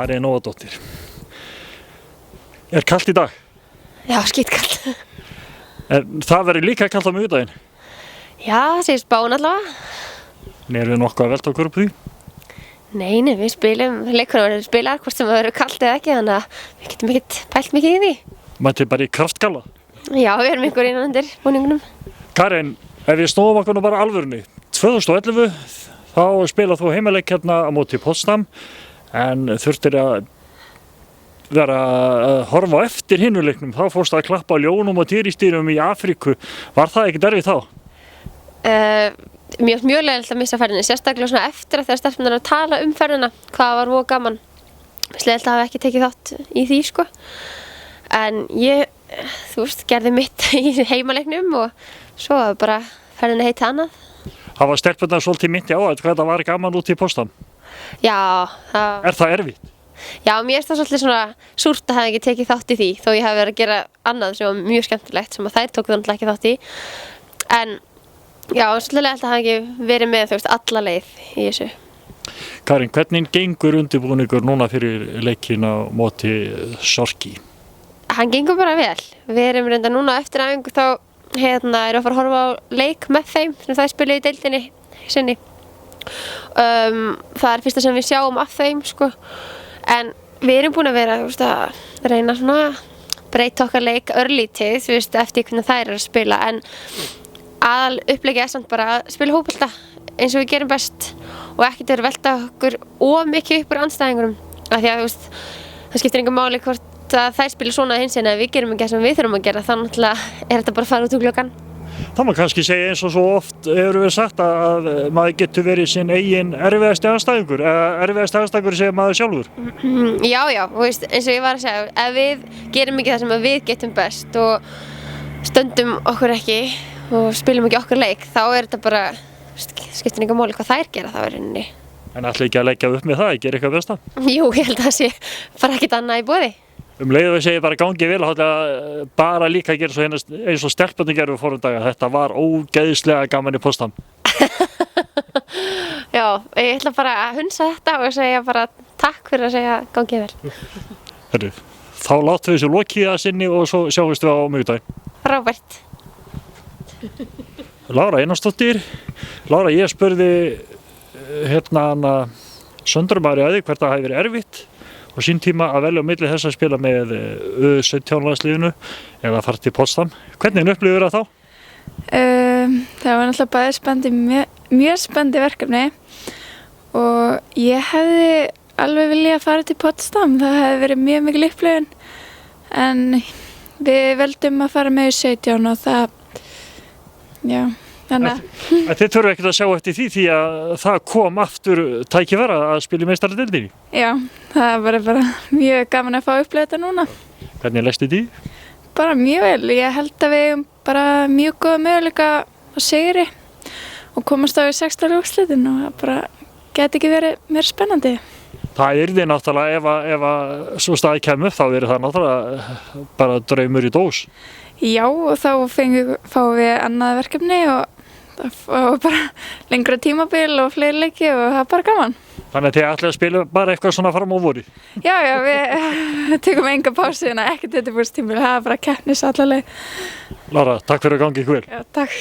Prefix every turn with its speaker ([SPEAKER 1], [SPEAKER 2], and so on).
[SPEAKER 1] Karen Nóadóttir. Kalt í dag?
[SPEAKER 2] Já, skítkalt.
[SPEAKER 1] Það verður líka kalt á miðvikudaginn?
[SPEAKER 2] Já, það segir spáin allavega.
[SPEAKER 1] Erum við nokkuð að velta okkur upp því?
[SPEAKER 2] Nei, við spilum, leikurinn verður spilar hvort sem það verður kalt eða ekki, þannig að við getum ekkert pælt mikið í því.
[SPEAKER 1] Mætið bara í kraftgalla?
[SPEAKER 2] Já, við erum ykkur innan undir búningunum.
[SPEAKER 1] Karen, ef við snúum okkur nú bara alvörunni, 2011 þá spilað þú heimaleik hérna á móti Potsdam en þurftir að vera að horfa á eftir hinuleiknum, þá fórstu að klappa á ljónum og tígrisdýrum í Afríku. Var það ekkert erfitt þá?
[SPEAKER 2] Mjög leiðilegt að missa ferðinni, sérstaklega svona eftir að þegar stelpurnar að tala um ferðina, hvað var voða gaman. Leiðilegt að hafa ekki tekið þátt í því, sko. En ég, gerði mitt í heimaleiknum og svo bara ferðinni heiti annað.
[SPEAKER 1] Hafa stelpurnar svolítið myndi á hvað það var gaman út í Potsdam?
[SPEAKER 2] Já.
[SPEAKER 1] Það erfitt?
[SPEAKER 2] Já, mér finnst það svolítið svona súrt að hafa ekki tekið þátt í því, þó ég hafi verið að gera annað sem var mjög skemmtilegt sem að þær tóku þannig ekki þátt í. En já, svolítið leiðilegt að hafa ekki verið með alla leið í þessu.
[SPEAKER 1] Karin, hvernig gengur undirbúningur núna fyrir leikinn á móti Sorki?
[SPEAKER 2] Hann gengur bara vel. Við erum reyndar núna eftir æfingu þá erum að fara að horfa á leik með þeim sem það spiluðu í deildinni sinni. Það er fyrsta sem við sjáum af þeim, sko. En við erum búin að vera að reyna svona breyta okkar leik örlítið, eftir hvernig þær eru að spila, en aðal upplegið samt bara að spila hópbolta eins og við gerum best og ekkert vera að velta okkur mikið upp úr andstæðingunum, af því að það skiptir engu máli hvort að þær spila svona hins en að við gerum ekki það sem við þurfum að gera, þannig að þetta bara að fara út úr gluggann.
[SPEAKER 1] Það má kannski segja eins og svo oft hefur við sagt að maður getur verið sinn eigin erfiðasti andstæðingur, eða erfiðasti andstæðingur segir maður sjálfur.
[SPEAKER 2] Já, eins og ég var að segja, ef við gerum ekki það sem við getum best og stöndum okkur ekki og spilum ekki okkar leik, þá þetta bara, skiptir engu máli hvað þær gera þá í rauninni. En
[SPEAKER 1] ætla ekki að leggja upp með það, gera eitthvað besta?
[SPEAKER 2] Jú, ég held að það sé bara ekkert annað í boði.
[SPEAKER 1] Leið og segir bara gangi vel, bara líka að gera svo eins og stelpurnar gerðu fórum daga. Þetta var ógeðslega gaman í Potsdam.
[SPEAKER 2] Já, ég ætla bara að hunsa þetta og segja bara takk fyrir að segja gangi vel.
[SPEAKER 1] Herru, þá látum við þessu lokið að sinni og svo sjáumst við á miðvikudaginn.
[SPEAKER 2] Frábært.
[SPEAKER 1] Lára Einarsdóttir. Lára, ég spurði Söndru Maríu að því hvert það hafi verið erfitt og sín tíma að velja á milli þess að spila með U17-landsliðinu eða að fara til Potsdam. Hvernig upplifir það þá?
[SPEAKER 3] Það var náttúrulega bæði mjög spennandi verkefni og ég hefði alveg viljað að fara til Potsdam. Það hefði verið mjög mikil upplifun en við veldum að fara með U17 og það, já.
[SPEAKER 1] Þið þurfum ekkert að sjá eftir því að það kom aftur tækifæri að spila í meistaradeildinni? Já,
[SPEAKER 3] það var bara mjög gaman að fá að upplifa þetta núna.
[SPEAKER 1] Hvernig lestu því?
[SPEAKER 3] Bara mjög vel. Ég held að við eigum bara mjög góða möguleika á sigri og komast á í 16. úrslitin og það bara geti ekki verið meira spennandi.
[SPEAKER 1] Það yrði náttúrulega ef að svo staði kemur upp þá yrði það náttúrulega bara draumur í dós.
[SPEAKER 3] Já, og þá fáum við annað verkefni og það fáum bara lengra tímabil og fleiri leiki og það er bara gaman.
[SPEAKER 1] Þannig að þið ætlið að spila bara eitthvað svona fram á vori?
[SPEAKER 3] Já, við tökum enga pásu en ekkert þetta búist tímabil, það er bara keppnis alla leið.
[SPEAKER 1] Lára, takk fyrir að gangi ykkur vel.
[SPEAKER 3] Já, takk.